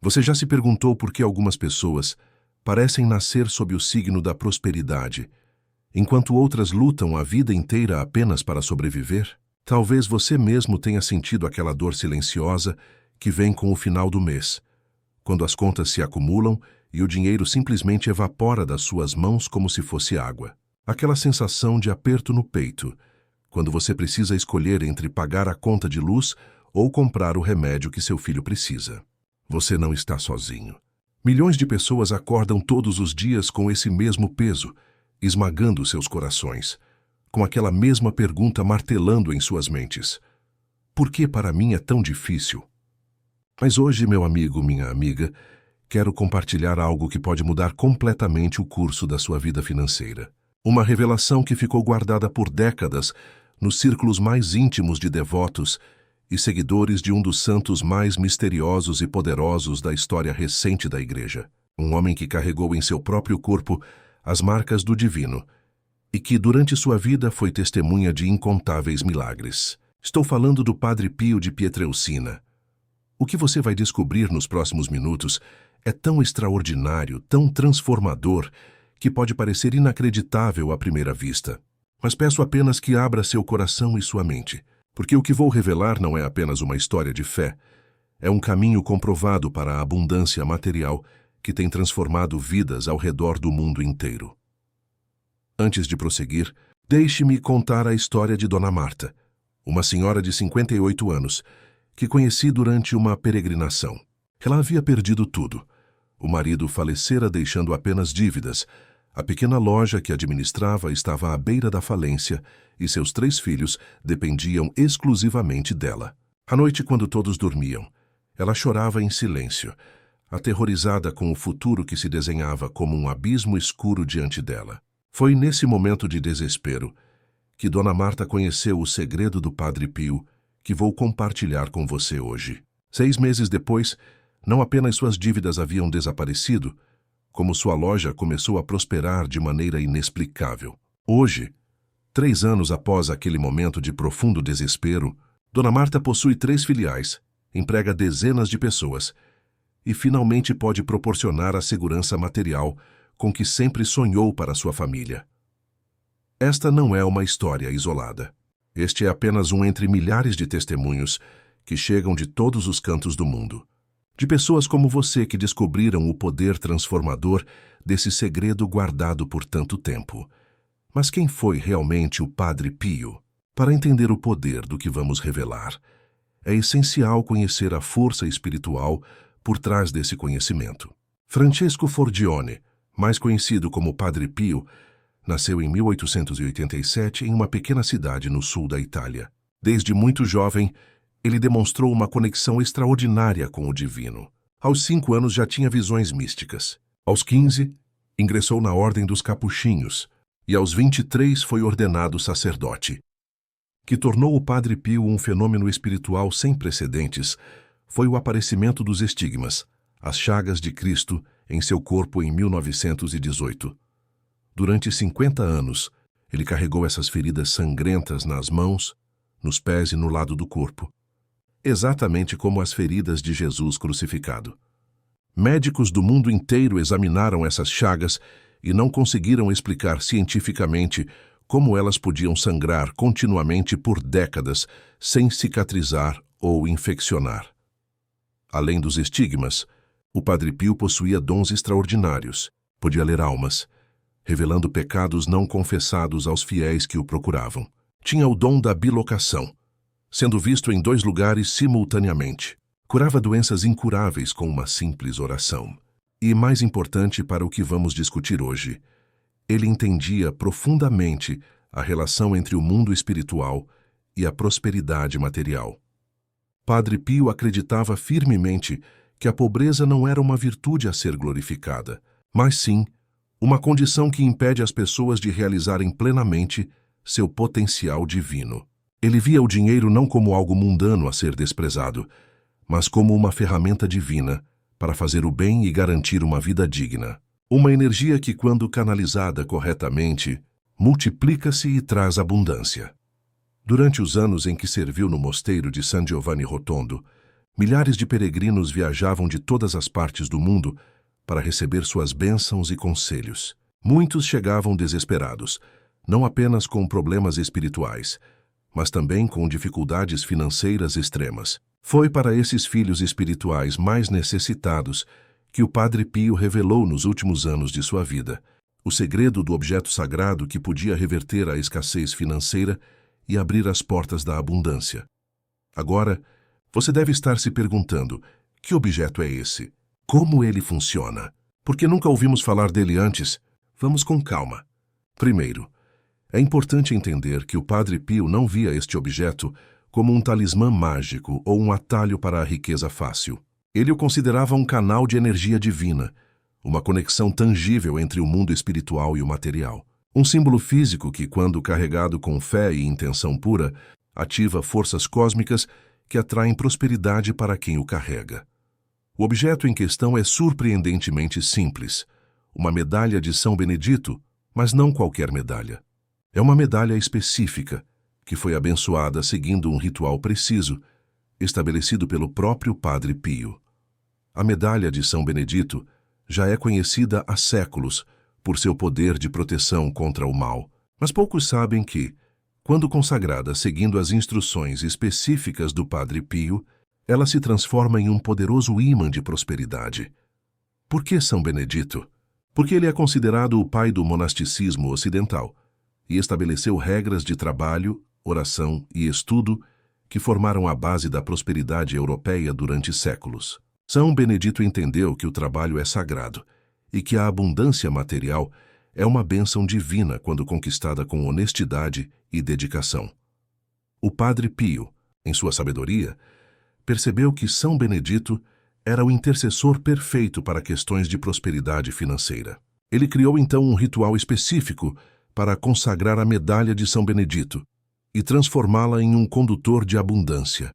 Você já se perguntou por que algumas pessoas parecem nascer sob o signo da prosperidade, enquanto outras lutam a vida inteira apenas para sobreviver? Talvez você mesmo tenha sentido aquela dor silenciosa que vem com o final do mês, quando as contas se acumulam e o dinheiro simplesmente evapora das suas mãos como se fosse água. Aquela sensação de aperto no peito, quando você precisa escolher entre pagar a conta de luz ou comprar o remédio que seu filho precisa. Você não está sozinho. Milhões de pessoas acordam todos os dias com esse mesmo peso, esmagando seus corações, com aquela mesma pergunta martelando em suas mentes. Por que para mim é tão difícil? Mas hoje, meu amigo, minha amiga, quero compartilhar algo que pode mudar completamente o curso da sua vida financeira. Uma revelação que ficou guardada por décadas nos círculos mais íntimos de devotos e seguidores de um dos santos mais misteriosos e poderosos da história recente da Igreja. Um homem que carregou em seu próprio corpo as marcas do divino e que, durante sua vida, foi testemunha de incontáveis milagres. Estou falando do Padre Pio de Pietrelcina. O que você vai descobrir nos próximos minutos é tão extraordinário, tão transformador, que pode parecer inacreditável à primeira vista. Mas peço apenas que abra seu coração e sua mente, porque o que vou revelar não é apenas uma história de fé, é um caminho comprovado para a abundância material que tem transformado vidas ao redor do mundo inteiro. Antes de prosseguir, deixe-me contar a história de Dona Marta, uma senhora de 58 anos, que conheci durante uma peregrinação. Ela havia perdido tudo. O marido falecera deixando apenas dívidas. A pequena loja que administrava estava à beira da falência e seus 3 filhos dependiam exclusivamente dela. À noite, quando todos dormiam, ela chorava em silêncio, aterrorizada com o futuro que se desenhava como um abismo escuro diante dela. Foi nesse momento de desespero que Dona Marta conheceu o segredo do Padre Pio, que vou compartilhar com você hoje. 6 meses depois, não apenas suas dívidas haviam desaparecido, como sua loja começou a prosperar de maneira inexplicável. Hoje, 3 anos após aquele momento de profundo desespero, Dona Marta possui 3 filiais, emprega dezenas de pessoas e finalmente pode proporcionar a segurança material com que sempre sonhou para sua família. Esta não é uma história isolada. Este é apenas um entre milhares de testemunhos que chegam de todos os cantos do mundo. De pessoas como você que descobriram o poder transformador desse segredo guardado por tanto tempo. Mas quem foi realmente o Padre Pio? Para entender o poder do que vamos revelar, é essencial conhecer a força espiritual por trás desse conhecimento. Francesco Forgione, mais conhecido como Padre Pio, nasceu em 1887 em uma pequena cidade no sul da Itália. Desde muito jovem, ele demonstrou uma conexão extraordinária com o divino. Aos 5 anos já tinha visões místicas. Aos 15, ingressou na Ordem dos Capuchinhos e aos 23 foi ordenado sacerdote. Que tornou o Padre Pio um fenômeno espiritual sem precedentes foi o aparecimento dos estigmas, as chagas de Cristo, em seu corpo em 1918. Durante 50 anos, ele carregou essas feridas sangrentas nas mãos, nos pés e no lado do corpo, exatamente como as feridas de Jesus crucificado. Médicos do mundo inteiro examinaram essas chagas e não conseguiram explicar cientificamente como elas podiam sangrar continuamente por décadas sem cicatrizar ou infeccionar. Além dos estigmas, o Padre Pio possuía dons extraordinários. Podia ler almas, revelando pecados não confessados aos fiéis que o procuravam. Tinha o dom da bilocação, sendo visto em 2 lugares simultaneamente. Curava doenças incuráveis com uma simples oração. E, mais importante para o que vamos discutir hoje, ele entendia profundamente a relação entre o mundo espiritual e a prosperidade material. Padre Pio acreditava firmemente que a pobreza não era uma virtude a ser glorificada, mas sim uma condição que impede as pessoas de realizarem plenamente seu potencial divino. Ele via o dinheiro não como algo mundano a ser desprezado, mas como uma ferramenta divina para fazer o bem e garantir uma vida digna. Uma energia que, quando canalizada corretamente, multiplica-se e traz abundância. Durante os anos em que serviu no mosteiro de San Giovanni Rotondo, Milhares de peregrinos viajavam de todas as partes do mundo para receber suas bênçãos e conselhos. Muitos chegavam desesperados, não apenas com problemas espirituais, mas também com dificuldades financeiras extremas. Foi para esses filhos espirituais mais necessitados que o Padre Pio revelou nos últimos anos de sua vida o segredo do objeto sagrado que podia reverter a escassez financeira e abrir as portas da abundância. Agora, você deve estar se perguntando: que objeto é esse? Como ele funciona? Porque nunca ouvimos falar dele antes? Vamos com calma. Primeiro, é importante entender que o Padre Pio não via este objeto como um talismã mágico ou um atalho para a riqueza fácil. Ele o considerava um canal de energia divina, uma conexão tangível entre o mundo espiritual e o material. Um símbolo físico que, quando carregado com fé e intenção pura, ativa forças cósmicas que atraem prosperidade para quem o carrega. O objeto em questão é surpreendentemente simples. Uma medalha de São Benedito, mas não qualquer medalha. É uma medalha específica, que foi abençoada seguindo um ritual preciso, estabelecido pelo próprio Padre Pio. A medalha de São Benedito já é conhecida há séculos por seu poder de proteção contra o mal, mas poucos sabem que, quando consagrada seguindo as instruções específicas do Padre Pio, ela se transforma em um poderoso ímã de prosperidade. Por que São Benedito? Porque ele é considerado o pai do monasticismo ocidental e estabeleceu regras de trabalho, oração e estudo que formaram a base da prosperidade europeia durante séculos. São Benedito entendeu que o trabalho é sagrado e que a abundância material é uma bênção divina quando conquistada com honestidade e dedicação. O Padre Pio, em sua sabedoria, percebeu que São Benedito era o intercessor perfeito para questões de prosperidade financeira. Ele criou então um ritual específico para consagrar a medalha de São Benedito e transformá-la em um condutor de abundância.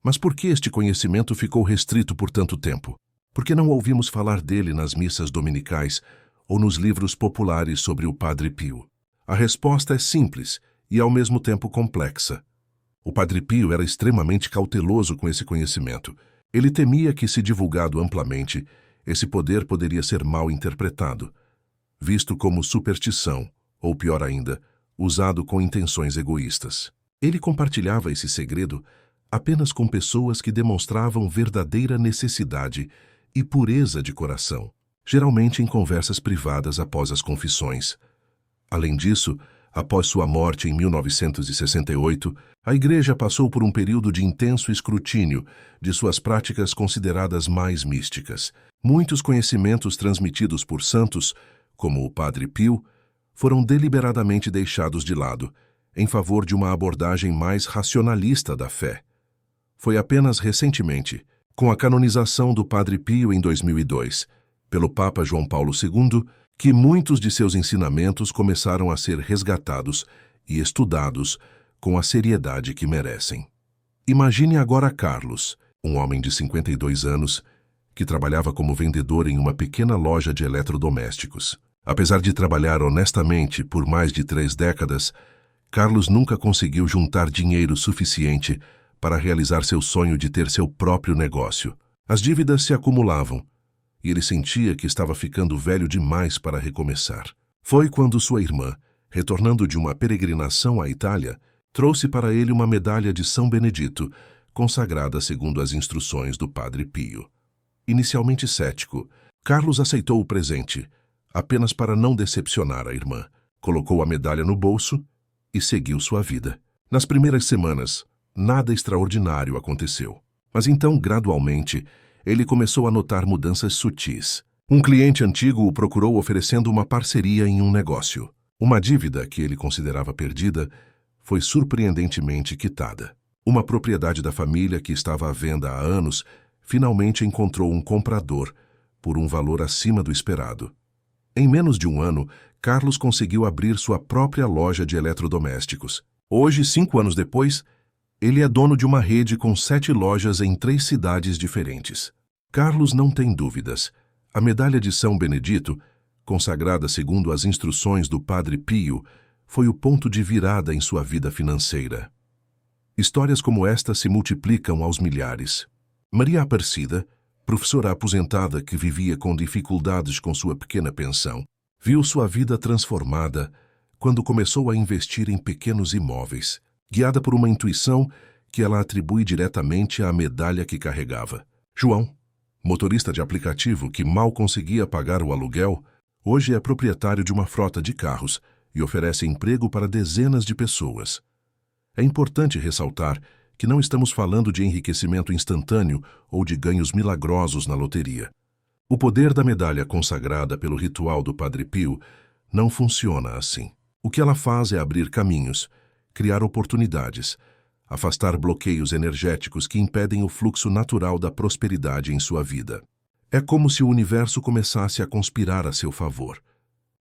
Mas por que este conhecimento ficou restrito por tanto tempo? Por que não ouvimos falar dele nas missas dominicais ou nos livros populares sobre o Padre Pio? A resposta é simples e ao mesmo tempo complexa. O Padre Pio era extremamente cauteloso com esse conhecimento. Ele temia que, se divulgado amplamente, esse poder poderia ser mal interpretado, visto como superstição, ou pior ainda, usado com intenções egoístas. Ele compartilhava esse segredo apenas com pessoas que demonstravam verdadeira necessidade e pureza de coração, geralmente em conversas privadas após as confissões. Além disso, após sua morte em 1968, a Igreja passou por um período de intenso escrutínio de suas práticas consideradas mais místicas. Muitos conhecimentos transmitidos por santos, como o Padre Pio, foram deliberadamente deixados de lado, em favor de uma abordagem mais racionalista da fé. Foi apenas recentemente, com a canonização do Padre Pio em 2002, pelo Papa João Paulo II, que muitos de seus ensinamentos começaram a ser resgatados e estudados com a seriedade que merecem. Imagine agora Carlos, um homem de 52 anos, que trabalhava como vendedor em uma pequena loja de eletrodomésticos. Apesar de trabalhar honestamente por mais de 3 décadas, Carlos nunca conseguiu juntar dinheiro suficiente para realizar seu sonho de ter seu próprio negócio. As dívidas se acumulavam e ele sentia que estava ficando velho demais para recomeçar. Foi quando sua irmã, retornando de uma peregrinação à Itália, trouxe para ele uma medalha de São Benedito, consagrada segundo as instruções do Padre Pio. Inicialmente cético, Carlos aceitou o presente, apenas para não decepcionar a irmã. Colocou a medalha no bolso e seguiu sua vida. Nas primeiras semanas, nada extraordinário aconteceu. Mas então, gradualmente, ele começou a notar mudanças sutis. Um cliente antigo o procurou oferecendo uma parceria em um negócio. Uma dívida que ele considerava perdida foi surpreendentemente quitada. Uma propriedade da família que estava à venda há anos finalmente encontrou um comprador por um valor acima do esperado. Em menos de um ano, Carlos conseguiu abrir sua própria loja de eletrodomésticos. Hoje, 5 anos depois, ele é dono de uma rede com 7 lojas em 3 cidades diferentes. Carlos não tem dúvidas. A medalha de São Benedito, consagrada segundo as instruções do Padre Pio, foi o ponto de virada em sua vida financeira. Histórias como esta se multiplicam aos milhares. Maria Aparecida, professora aposentada que vivia com dificuldades com sua pequena pensão, viu sua vida transformada quando começou a investir em pequenos imóveis, guiada por uma intuição que ela atribui diretamente à medalha que carregava. João, motorista de aplicativo que mal conseguia pagar o aluguel, hoje é proprietário de uma frota de carros e oferece emprego para dezenas de pessoas. É importante ressaltar que não estamos falando de enriquecimento instantâneo ou de ganhos milagrosos na loteria. O poder da medalha consagrada pelo ritual do Padre Pio não funciona assim. O que ela faz é abrir caminhos, criar oportunidades, afastar bloqueios energéticos que impedem o fluxo natural da prosperidade em sua vida. É como se o universo começasse a conspirar a seu favor,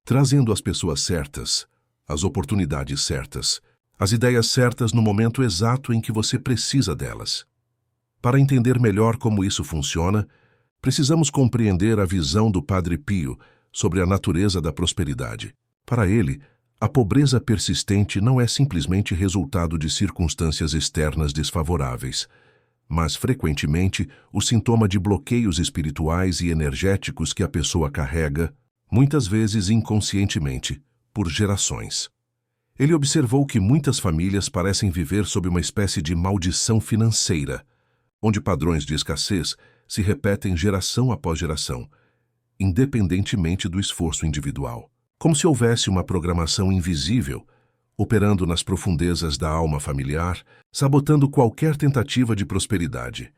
trazendo as pessoas certas, as oportunidades certas, as ideias certas no momento exato em que você precisa delas. Para entender melhor como isso funciona, precisamos compreender a visão do Padre Pio sobre a natureza da prosperidade. Para ele, a pobreza persistente não é simplesmente resultado de circunstâncias externas desfavoráveis, mas frequentemente o sintoma de bloqueios espirituais e energéticos que a pessoa carrega, muitas vezes inconscientemente, por gerações. Ele observou que muitas famílias parecem viver sob uma espécie de maldição financeira, onde padrões de escassez se repetem geração após geração, independentemente do esforço individual. Como se houvesse uma programação invisível, operando nas profundezas da alma familiar, sabotando qualquer tentativa de prosperidade.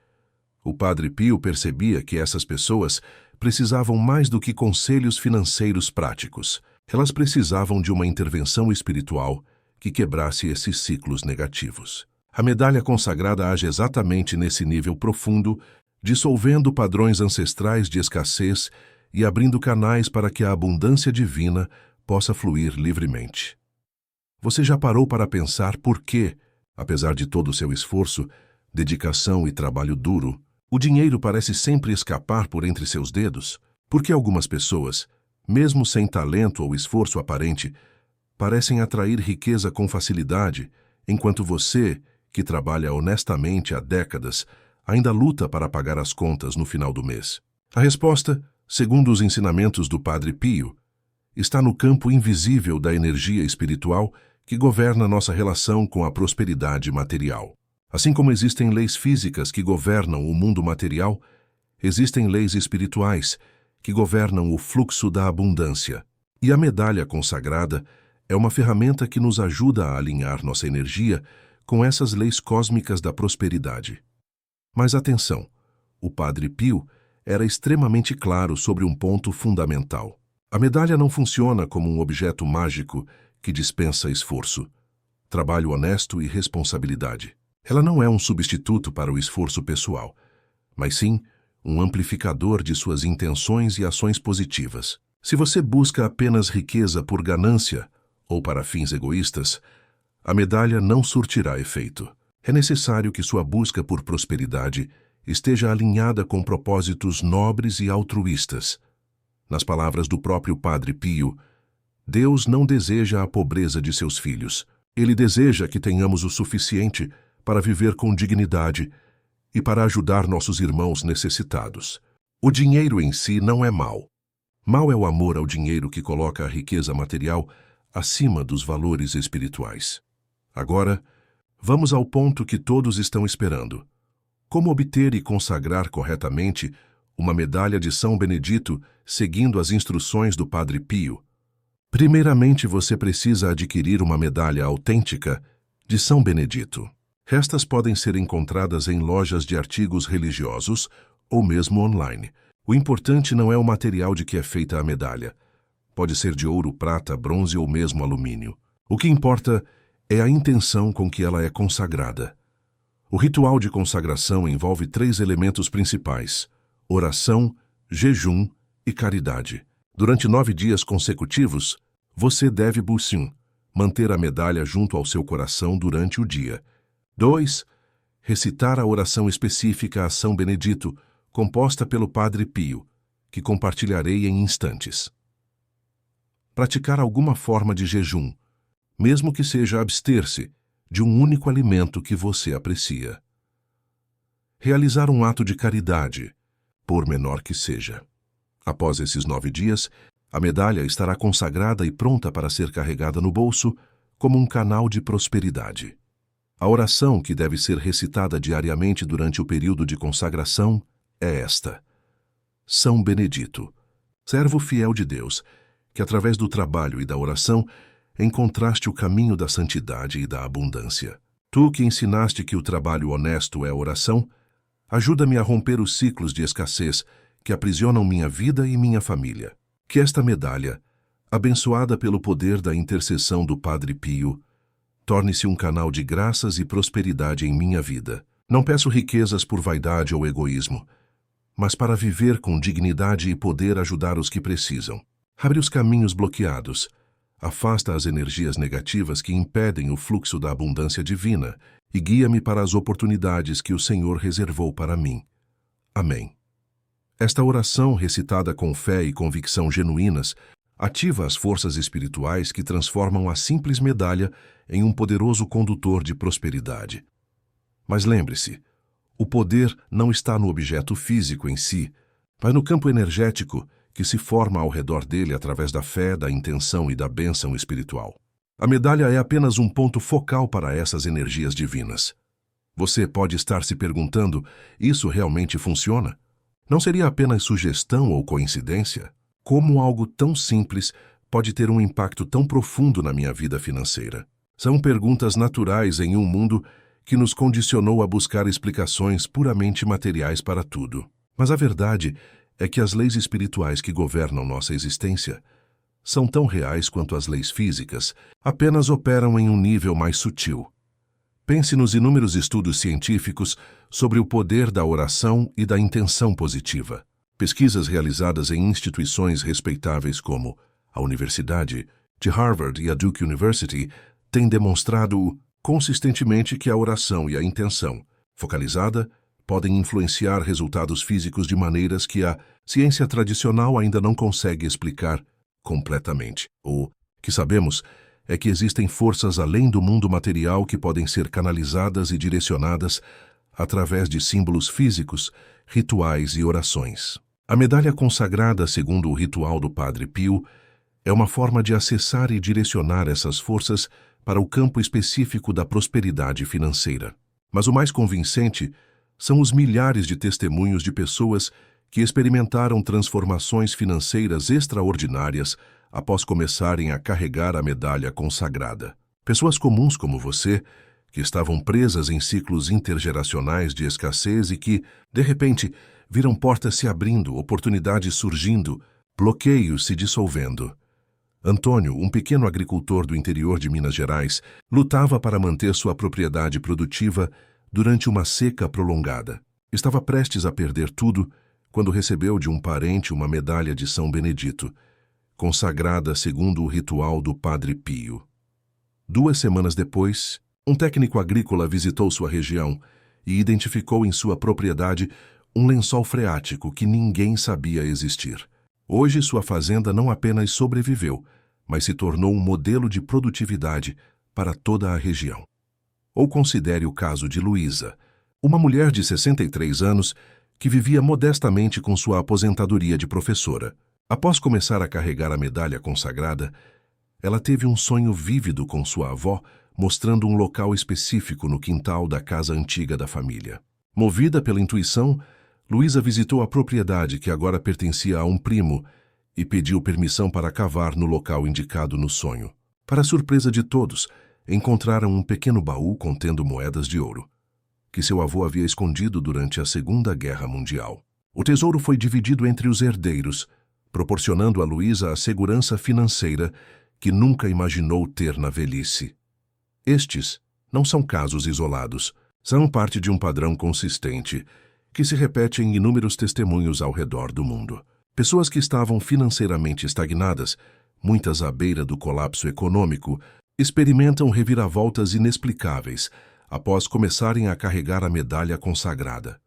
O Padre Pio percebia que essas pessoas precisavam mais do que conselhos financeiros práticos. Elas precisavam de uma intervenção espiritual que quebrasse esses ciclos negativos. A medalha consagrada age exatamente nesse nível profundo, dissolvendo padrões ancestrais de escassez e abrindo canais para que a abundância divina possa fluir livremente. Você já parou para pensar por que, apesar de todo o seu esforço, dedicação e trabalho duro, o dinheiro parece sempre escapar por entre seus dedos? Por que algumas pessoas, mesmo sem talento ou esforço aparente, parecem atrair riqueza com facilidade, enquanto você, que trabalha honestamente há décadas, ainda luta para pagar as contas no final do mês? A resposta, segundo os ensinamentos do Padre Pio, está no campo invisível da energia espiritual que governa nossa relação com a prosperidade material. Assim como existem leis físicas que governam o mundo material, existem leis espirituais que governam o fluxo da abundância. E a medalha consagrada é uma ferramenta que nos ajuda a alinhar nossa energia com essas leis cósmicas da prosperidade. Mas atenção, o Padre Pio era extremamente claro sobre um ponto fundamental. A medalha não funciona como um objeto mágico que dispensa esforço, trabalho honesto e responsabilidade. Ela não é um substituto para o esforço pessoal, mas sim um amplificador de suas intenções e ações positivas. Se você busca apenas riqueza por ganância ou para fins egoístas, a medalha não surtirá efeito. É necessário que sua busca por prosperidade esteja alinhada com propósitos nobres e altruístas. Nas palavras do próprio Padre Pio, Deus não deseja a pobreza de seus filhos. Ele deseja que tenhamos o suficiente para viver com dignidade e para ajudar nossos irmãos necessitados. O dinheiro em si não é mau. Mau é o amor ao dinheiro que coloca a riqueza material acima dos valores espirituais. Agora, vamos ao ponto que todos estão esperando. Como obter e consagrar corretamente uma medalha de São Benedito seguindo as instruções do Padre Pio? Primeiramente, você precisa adquirir uma medalha autêntica de São Benedito. Estas podem ser encontradas em lojas de artigos religiosos ou mesmo online. O importante não é o material de que é feita a medalha. Pode ser de ouro, prata, bronze ou mesmo alumínio. O que importa é a intenção com que ela é consagrada. O ritual de consagração envolve 3 elementos principais: oração, jejum e caridade. Durante 9 dias consecutivos, você deve manter a medalha junto ao seu coração durante o dia. 2. Recitar a oração específica a São Benedito, composta pelo Padre Pio, que compartilharei em instantes. Praticar alguma forma de jejum, mesmo que seja abster-se de um único alimento que você aprecia. realizar um ato de caridade, por menor que seja. Após esses 9 dias, a medalha estará consagrada e pronta para ser carregada no bolso como um canal de prosperidade. A oração que deve ser recitada diariamente durante o período de consagração é esta: São Benedito, servo fiel de Deus, que através do trabalho e da oração encontraste o caminho da santidade e da abundância. Tu que ensinaste que o trabalho honesto é a oração, ajuda-me a romper os ciclos de escassez que aprisionam minha vida e minha família. Que esta medalha, abençoada pelo poder da intercessão do Padre Pio, torne-se um canal de graças e prosperidade em minha vida. Não peço riquezas por vaidade ou egoísmo, mas para viver com dignidade e poder ajudar os que precisam. Abre os caminhos bloqueados, afasta as energias negativas que impedem o fluxo da abundância divina e guia-me para as oportunidades que o Senhor reservou para mim. Amém. Esta oração, recitada com fé e convicção genuínas, ativa as forças espirituais que transformam a simples medalha em um poderoso condutor de prosperidade. Mas lembre-se, o poder não está no objeto físico em si, mas no campo energético que se forma ao redor dele através da fé, da intenção e da bênção espiritual. A medalha é apenas um ponto focal para essas energias divinas. Você pode estar se perguntando: isso realmente funciona? Não seria apenas sugestão ou coincidência? Como algo tão simples pode ter um impacto tão profundo na minha vida financeira? São perguntas naturais em um mundo que nos condicionou a buscar explicações puramente materiais para tudo. Mas a verdade é que as leis espirituais que governam nossa existência são tão reais quanto as leis físicas, apenas operam em um nível mais sutil. Pense nos inúmeros estudos científicos sobre o poder da oração e da intenção positiva. Pesquisas realizadas em instituições respeitáveis como a Universidade de Harvard e a Duke University têm demonstrado consistentemente que a oração e a intenção, focalizada, podem influenciar resultados físicos de maneiras que a ciência tradicional ainda não consegue explicar completamente. O que sabemos é que existem forças além do mundo material que podem ser canalizadas e direcionadas através de símbolos físicos, rituais e orações. A medalha consagrada segundo o ritual do Padre Pio é uma forma de acessar e direcionar essas forças para o campo específico da prosperidade financeira. Mas o mais convincente são os milhares de testemunhos de pessoas que experimentaram transformações financeiras extraordinárias após começarem a carregar a medalha consagrada. Pessoas comuns como você, que estavam presas em ciclos intergeracionais de escassez e que, de repente, viram portas se abrindo, oportunidades surgindo, bloqueios se dissolvendo. Antônio, um pequeno agricultor do interior de Minas Gerais, lutava para manter sua propriedade produtiva durante uma seca prolongada. Estava prestes a perder tudo quando recebeu de um parente uma medalha de São Benedito, consagrada segundo o ritual do Padre Pio. 2 semanas depois, um técnico agrícola visitou sua região e identificou em sua propriedade um lençol freático que ninguém sabia existir. Hoje sua fazenda não apenas sobreviveu, mas se tornou um modelo de produtividade para toda a região. Ou considere o caso de Luísa, uma mulher de 63 anos que vivia modestamente com sua aposentadoria de professora. Após começar a carregar a medalha consagrada, ela teve um sonho vívido com sua avó, mostrando um local específico no quintal da casa antiga da família. Movida pela intuição, Luísa visitou a propriedade que agora pertencia a um primo e pediu permissão para cavar no local indicado no sonho. Para surpresa de todos, encontraram um pequeno baú contendo moedas de ouro, que seu avô havia escondido durante a Segunda Guerra Mundial. O tesouro foi dividido entre os herdeiros, proporcionando a Luísa a segurança financeira que nunca imaginou ter na velhice. Estes não são casos isolados, são parte de um padrão consistente que se repete em inúmeros testemunhos ao redor do mundo. Pessoas que estavam financeiramente estagnadas, muitas à beira do colapso econômico, experimentam reviravoltas inexplicáveis após começarem a carregar a medalha consagrada.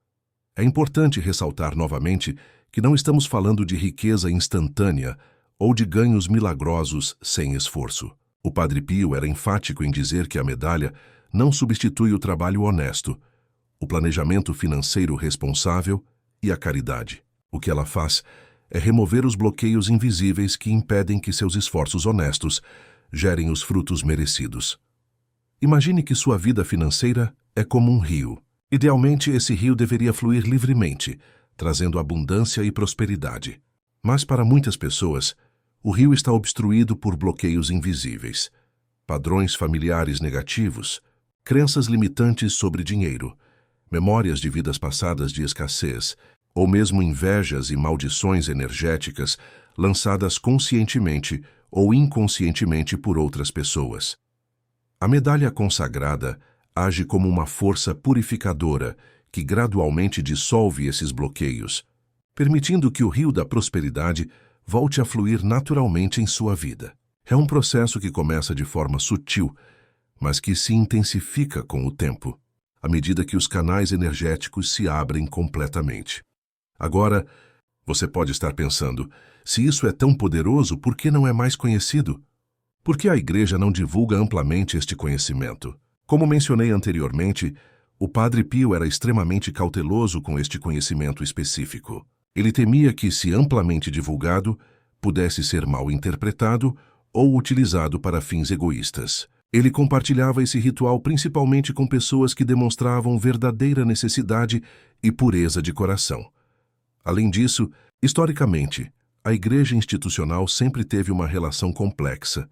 É importante ressaltar novamente que não estamos falando de riqueza instantânea ou de ganhos milagrosos sem esforço. O Padre Pio era enfático em dizer que a medalha não substitui o trabalho honesto, o planejamento financeiro responsável e a caridade. O que ela faz é remover os bloqueios invisíveis que impedem que seus esforços honestos gerem os frutos merecidos. Imagine que sua vida financeira é como um rio. Idealmente, esse rio deveria fluir livremente, trazendo abundância e prosperidade. Mas para muitas pessoas, o rio está obstruído por bloqueios invisíveis, padrões familiares negativos, crenças limitantes sobre dinheiro, memórias de vidas passadas de escassez, ou mesmo invejas e maldições energéticas lançadas conscientemente ou inconscientemente por outras pessoas. A medalha consagrada age como uma força purificadora que gradualmente dissolve esses bloqueios, permitindo que o rio da prosperidade volte a fluir naturalmente em sua vida. É um processo que começa de forma sutil, mas que se intensifica com o tempo, à medida que os canais energéticos se abrem completamente. Agora, você pode estar pensando, se isso é tão poderoso, por que não é mais conhecido? Por que a Igreja não divulga amplamente este conhecimento? Como mencionei anteriormente, o Padre Pio era extremamente cauteloso com este conhecimento específico. Ele temia que, se amplamente divulgado, pudesse ser mal interpretado ou utilizado para fins egoístas. Ele compartilhava esse ritual principalmente com pessoas que demonstravam verdadeira necessidade e pureza de coração. Além disso, historicamente, a Igreja institucional sempre teve uma relação complexa,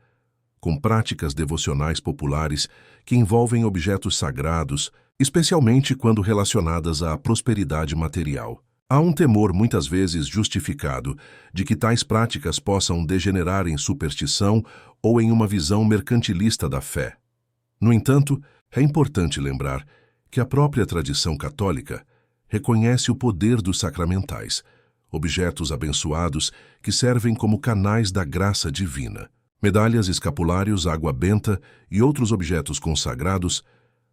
com práticas devocionais populares que envolvem objetos sagrados, especialmente quando relacionadas à prosperidade material. Há um temor muitas vezes justificado de que tais práticas possam degenerar em superstição ou em uma visão mercantilista da fé. No entanto, é importante lembrar que a própria tradição católica reconhece o poder dos sacramentais, objetos abençoados que servem como canais da graça divina. Medalhas, escapulários, água benta e outros objetos consagrados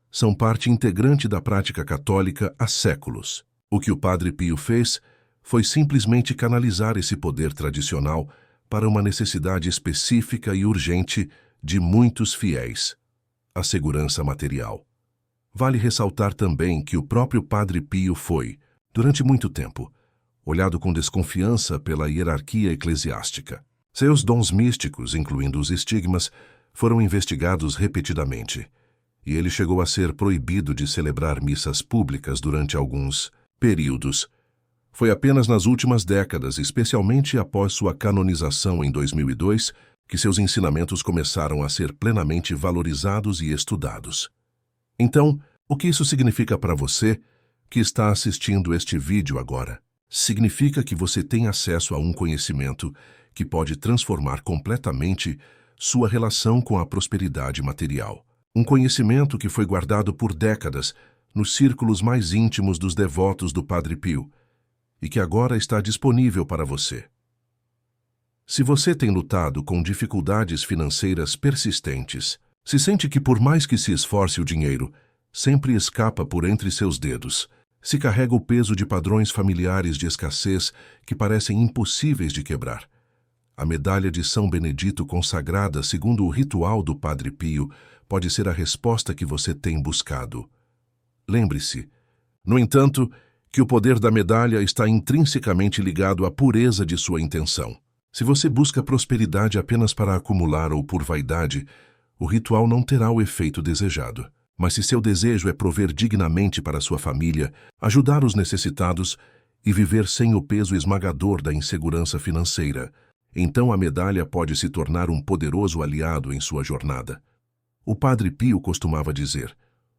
são parte integrante da prática católica há séculos. O que o Padre Pio fez foi simplesmente canalizar esse poder tradicional para uma necessidade específica e urgente de muitos fiéis: a segurança material. Vale ressaltar também que o próprio Padre Pio foi, durante muito tempo, olhado com desconfiança pela hierarquia eclesiástica. Seus dons místicos, incluindo os estigmas, foram investigados repetidamente, e ele chegou a ser proibido de celebrar missas públicas durante alguns períodos. Foi apenas nas últimas décadas, especialmente após sua canonização em 2002, que seus ensinamentos começaram a ser plenamente valorizados e estudados. Então, o que isso significa para você que está assistindo este vídeo agora? Significa que você tem acesso a um conhecimento que pode transformar completamente sua relação com a prosperidade material. Um conhecimento que foi guardado por décadas nos círculos mais íntimos dos devotos do Padre Pio e que agora está disponível para você. Se você tem lutado com dificuldades financeiras persistentes, se sente que por mais que se esforce o dinheiro, sempre escapa por entre seus dedos, se carrega o peso de padrões familiares de escassez que parecem impossíveis de quebrar, a medalha de São Benedito consagrada segundo o ritual do Padre Pio pode ser a resposta que você tem buscado. Lembre-se, no entanto, que o poder da medalha está intrinsecamente ligado à pureza de sua intenção. Se você busca prosperidade apenas para acumular ou por vaidade, o ritual não terá o efeito desejado. Mas se seu desejo é prover dignamente para sua família, ajudar os necessitados e viver sem o peso esmagador da insegurança financeira, então a medalha pode se tornar um poderoso aliado em sua jornada. O Padre Pio costumava dizer: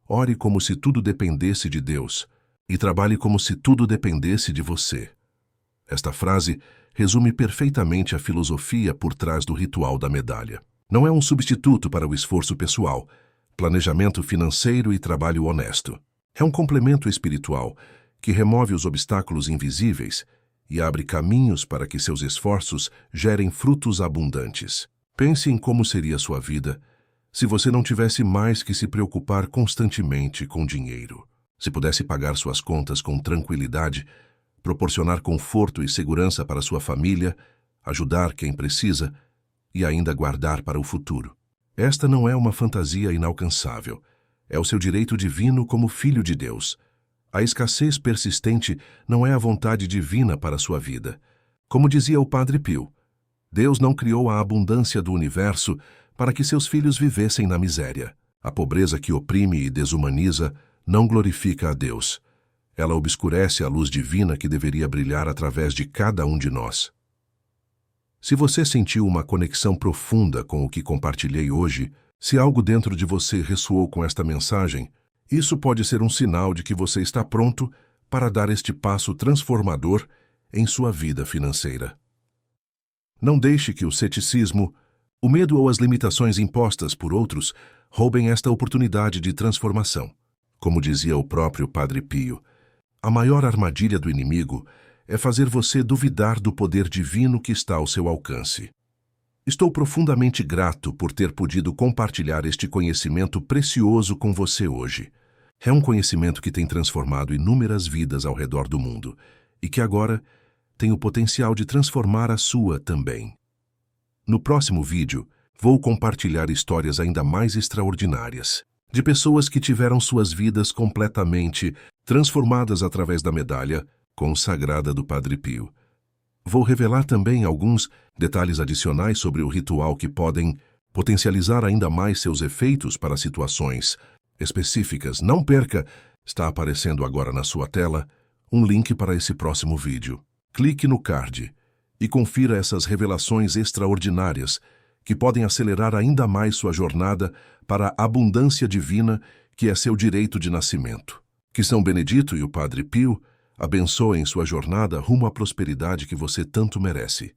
ore como se tudo dependesse de Deus e trabalhe como se tudo dependesse de você. Esta frase resume perfeitamente a filosofia por trás do ritual da medalha. Não é um substituto para o esforço pessoal, planejamento financeiro e trabalho honesto. É um complemento espiritual que remove os obstáculos invisíveis e abre caminhos para que seus esforços gerem frutos abundantes. Pense em como seria sua vida se você não tivesse mais que se preocupar constantemente com dinheiro. Se pudesse pagar suas contas com tranquilidade, proporcionar conforto e segurança para sua família, ajudar quem precisa e ainda guardar para o futuro. Esta não é uma fantasia inalcançável. É o seu direito divino como filho de Deus, A escassez persistente não é a vontade divina para a sua vida. Como dizia o Padre Pio, Deus não criou a abundância do universo para que seus filhos vivessem na miséria. A pobreza que oprime e desumaniza não glorifica a Deus. Ela obscurece a luz divina que deveria brilhar através de cada um de nós. Se você sentiu uma conexão profunda com o que compartilhei hoje, se algo dentro de você ressoou com esta mensagem, isso pode ser um sinal de que você está pronto para dar este passo transformador em sua vida financeira. Não deixe que o ceticismo, o medo ou as limitações impostas por outros roubem esta oportunidade de transformação. Como dizia o próprio Padre Pio, a maior armadilha do inimigo é fazer você duvidar do poder divino que está ao seu alcance. Estou profundamente grato por ter podido compartilhar este conhecimento precioso com você hoje. É um conhecimento que tem transformado inúmeras vidas ao redor do mundo e que agora tem o potencial de transformar a sua também. No próximo vídeo, vou compartilhar histórias ainda mais extraordinárias, de pessoas que tiveram suas vidas completamente transformadas através da medalha consagrada do Padre Pio. Vou revelar também alguns detalhes adicionais sobre o ritual que podem potencializar ainda mais seus efeitos para situações específicas. Não perca, está aparecendo agora na sua tela, um link para esse próximo vídeo. Clique no card e confira essas revelações extraordinárias que podem acelerar ainda mais sua jornada para a abundância divina que é seu direito de nascimento. Que São Benedito e o Padre Pio abençoem sua jornada rumo à prosperidade que você tanto merece.